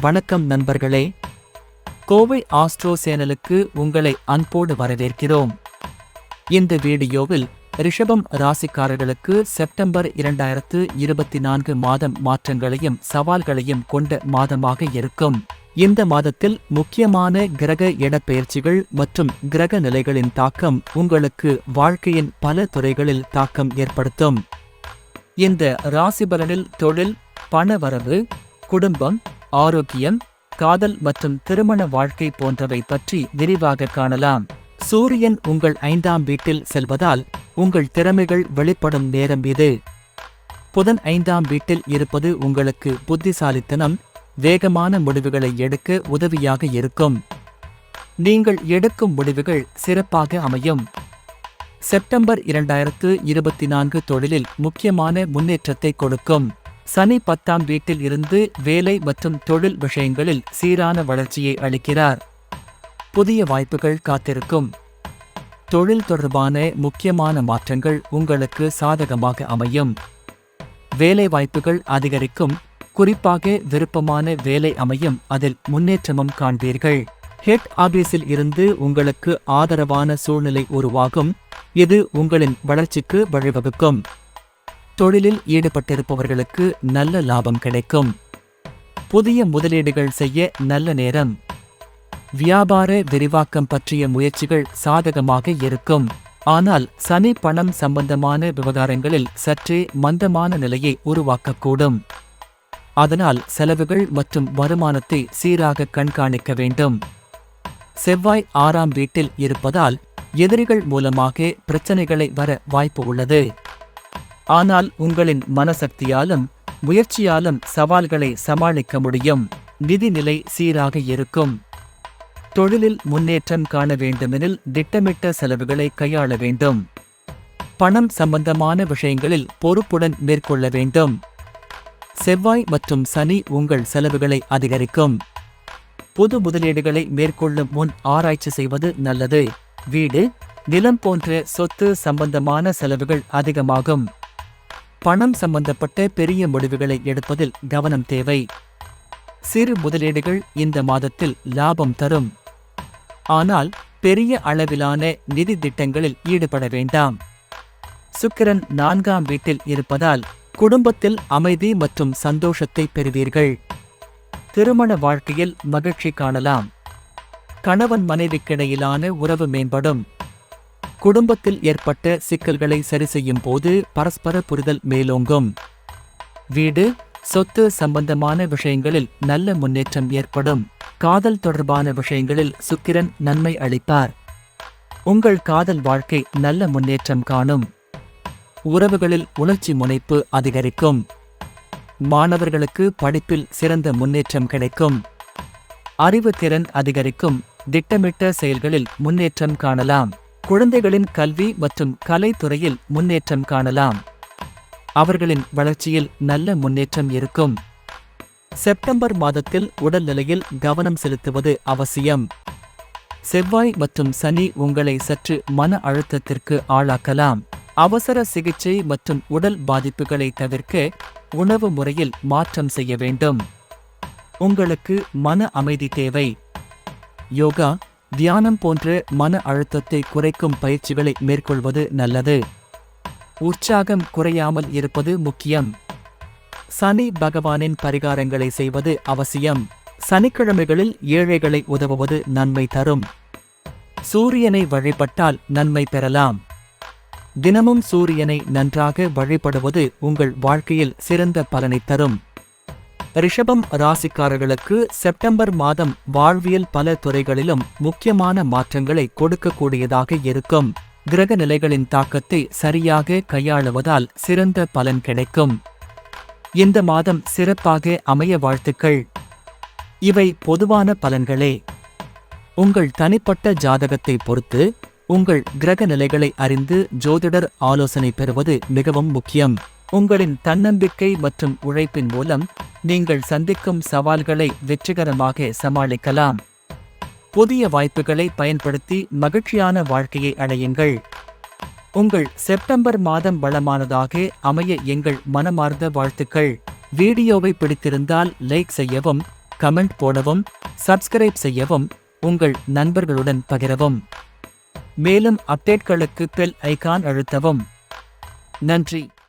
வணக்கம் நண்பர்களே, கோவை ஆஸ்ட்ரோ சேனலுக்கு உங்களை அன்போடு வரவேற்கிறோம். இந்த வீடியோவில் ரிஷபம் ராசிக்காரர்களுக்கு செப்டம்பர் 2024 மாதம் மாற்றங்களையும் சவால்களையும் கொண்ட மாதமாக இருக்கும். இந்த மாதத்தில் முக்கியமான கிரக இடப்பெயர்ச்சிகள் மற்றும் கிரக நிலைகளின் தாக்கம் உங்களுக்கு வாழ்க்கையின் பல துறைகளில் தாக்கம் ஏற்படுத்தும். இந்த ராசிபலனில் தொழில், பணவரவு, குடும்பம், ஆரோக்கியம், காதல் மற்றும் திருமண வாழ்க்கை போன்றவை பற்றி விரிவாக காணலாம். சூரியன் உங்கள் 5ஆம் வீட்டில் செல்வதால் உங்கள் திறமைகள் வெளிப்படும் நேரம் இது. புதன் 5ஆம் வீட்டில் இருப்பது உங்களுக்கு புத்திசாலித்தனம், வேகமான முடிவுகளை எடுக்க உதவியாக இருக்கும். நீங்கள் எடுக்கும் முடிவுகள் சிறப்பாக அமையும். செப்டம்பர் 2024 தொழிலில் முக்கியமான முன்னேற்றத்தை கொடுக்கும். சனி 10ஆம் வீட்டில் இருந்து வேலை மற்றும் தொழில் விஷயங்களில் சீரான வளர்ச்சியை அளிக்கிறார். புதிய வாய்ப்புகள் காத்திருக்கும். தொழில் தொடர்பான முக்கியமான மாற்றங்கள் உங்களுக்கு சாதகமாக அமையும். வேலை வாய்ப்புகள் அதிகரிக்கும். குறிப்பாக விருப்பமான வேலை அமையும், அதில் முன்னேற்றமும் காண்பீர்கள். ஹெட் ஆபீஸில் இருந்து உங்களுக்கு ஆதரவான சூழ்நிலை உருவாகும். இது உங்களின் வளர்ச்சிக்கு வழிவகுக்கும். தொழிலில் ஈடுபட்டிருப்பவர்களுக்கு நல்ல லாபம் கிடைக்கும். புதிய முதலீடுகள் செய்ய நல்ல நேரம். வியாபார விரிவாக்கம் பற்றிய முயற்சிகள் சாதகமாக இருக்கும். ஆனால் சனி பணம் சம்பந்தமான விவகாரங்களில் சற்றே மந்தமான நிலையை உருவாக்கக்கூடும். அதனால் செலவுகள் மற்றும் வருமானத்தை சீராக கண்காணிக்க வேண்டும். செவ்வாய் 6ஆம் வீட்டில் இருப்பதால் எதிரிகள் மூலமாக பிரச்சனைகளை வர வாய்ப்பு உள்ளது. ஆனால் உங்களின் மனசக்தியாலும் முயற்சியாலும் சவால்களை சமாளிக்க முடியும். நிதிநிலை சீராக இருக்கும். தொழிலில் முன்னேற்றம் காண வேண்டுமெனில் திட்டமிட்ட செலவுகளை கையாள வேண்டும். பணம் சம்பந்தமான விஷயங்களில் பொறுப்புடன் மேற்கொள்ள வேண்டும். செவ்வாய் மற்றும் சனி உங்கள் செலவுகளை அதிகரிக்கும். புது முதலீடுகளை மேற்கொள்ளும் முன் ஆராய்ச்சி செய்வது நல்லது. வீடு, நிலம் போன்ற சொத்து சம்பந்தமான செலவுகள் அதிகமாகும். பணம் சம்பந்தப்பட்ட பெரிய முடிவுகளை எடுப்பதில் கவனம் தேவை. சிறு முதலீடுகள் இந்த மாதத்தில் லாபம் தரும். ஆனால் பெரிய அளவிலான நிதி திட்டங்களில் ஈடுபட வேண்டாம். சுக்கிரன் 4ஆம் வீட்டில் இருப்பதால் குடும்பத்தில் அமைதி மற்றும் சந்தோஷத்தை பெறுவீர்கள். திருமண வாழ்க்கையில் மகிழ்ச்சி காணலாம். கணவன் மனைவிக்கிடையிலான உறவு மேம்படும். குடும்பத்தில் ஏற்பட்ட சிக்கல்களை சரிசெய்யும் போது பரஸ்பர புரிதல் மேலோங்கும். வீடு, சொத்து சம்பந்தமான விஷயங்களில் நல்ல முன்னேற்றம் ஏற்படும். காதல் தொடர்பான விஷயங்களில் சுக்கிரன் நன்மை அளிப்பார். உங்கள் காதல் வாழ்க்கை நல்ல முன்னேற்றம் காணும். உறவுகளில் உணர்ச்சி முனைப்பு அதிகரிக்கும். மாணவர்களுக்கு படிப்பில் சிறந்த முன்னேற்றம் கிடைக்கும். அறிவு திறன் அதிகரிக்கும். திட்டமிட்ட செயல்களில் முன்னேற்றம் காணலாம். குழந்தைகளின் கல்வி மற்றும் கலைத்துறையில் முன்னேற்றம் காணலாம். அவர்களின் வளர்ச்சியில் நல்ல முன்னேற்றம் இருக்கும். செப்டம்பர் மாதத்தில் உடல்நிலையில் கவனம் செலுத்துவது அவசியம். செவ்வாய் மற்றும் சனி உங்களை சற்று மன அழுத்தத்திற்கு ஆளாக்கலாம். அவசர சிகிச்சை மற்றும் உடல் பாதிப்புகளை தவிர்க்க உணவு முறையில் மாற்றம் செய்ய வேண்டும். உங்களுக்கு மன அமைதி தேவை. யோகா, தியானம் போன்ற மன அழுத்தத்தை குறைக்கும் பயிற்சிகளை மேற்கொள்வது நல்லது. உற்சாகம் குறையாமல் இருப்பது முக்கியம். சனி பகவானின் பரிகாரங்களை செய்வது அவசியம். சனிக்கிழமைகளில் ஏழைகளை உதவுவது நன்மை தரும். சூரியனை வழிபட்டால் நன்மை பெறலாம். தினமும் சூரியனை நன்றாக வழிபடுவது உங்கள் வாழ்க்கையில் சிறந்த பலனை தரும். ரிஷபம் ராசிக்காரர்களுக்கு செப்டம்பர் மாதம் வாழ்வியல் பல துறைகளிலும் முக்கியமான மாற்றங்களை கொடுக்கக்கூடியதாக இருக்கும். கிரக நிலைகளின் தாக்கத்தை சரியாக கையாளுவதால் சிறந்த பலன் கிடைக்கும். இந்த மாதம் சிறப்பாக அமைய வாழ்த்துக்கள். இவை பொதுவான பலன்களே. உங்கள் தனிப்பட்ட ஜாதகத்தை பொறுத்து உங்கள் கிரக நிலைகளை அறிந்து ஜோதிடர் ஆலோசனை பெறுவது மிகவும் முக்கியம். உங்களின் தன்னம்பிக்கை மற்றும் உழைப்பின் மூலம் நீங்கள் சந்திக்கும் சவால்களை வெற்றிகரமாக சமாளிக்கலாம். புதிய வாய்ப்புகளை பயன்படுத்தி மகிழ்ச்சியான வாழ்க்கையை அடையுங்கள். உங்கள் செப்டம்பர் மாதம் வளமானதாக அமைய எங்கள் மனமார்ந்த வாழ்த்துக்கள். வீடியோவை பிடித்திருந்தால் லைக் செய்யவும், கமெண்ட் போடவும், சப்ஸ்கிரைப் செய்யவும், உங்கள் நண்பர்களுடன் பகிரவும். மேலும் அப்டேட்களுக்கு பெல் ஐகான் அழுத்தவும். நன்றி.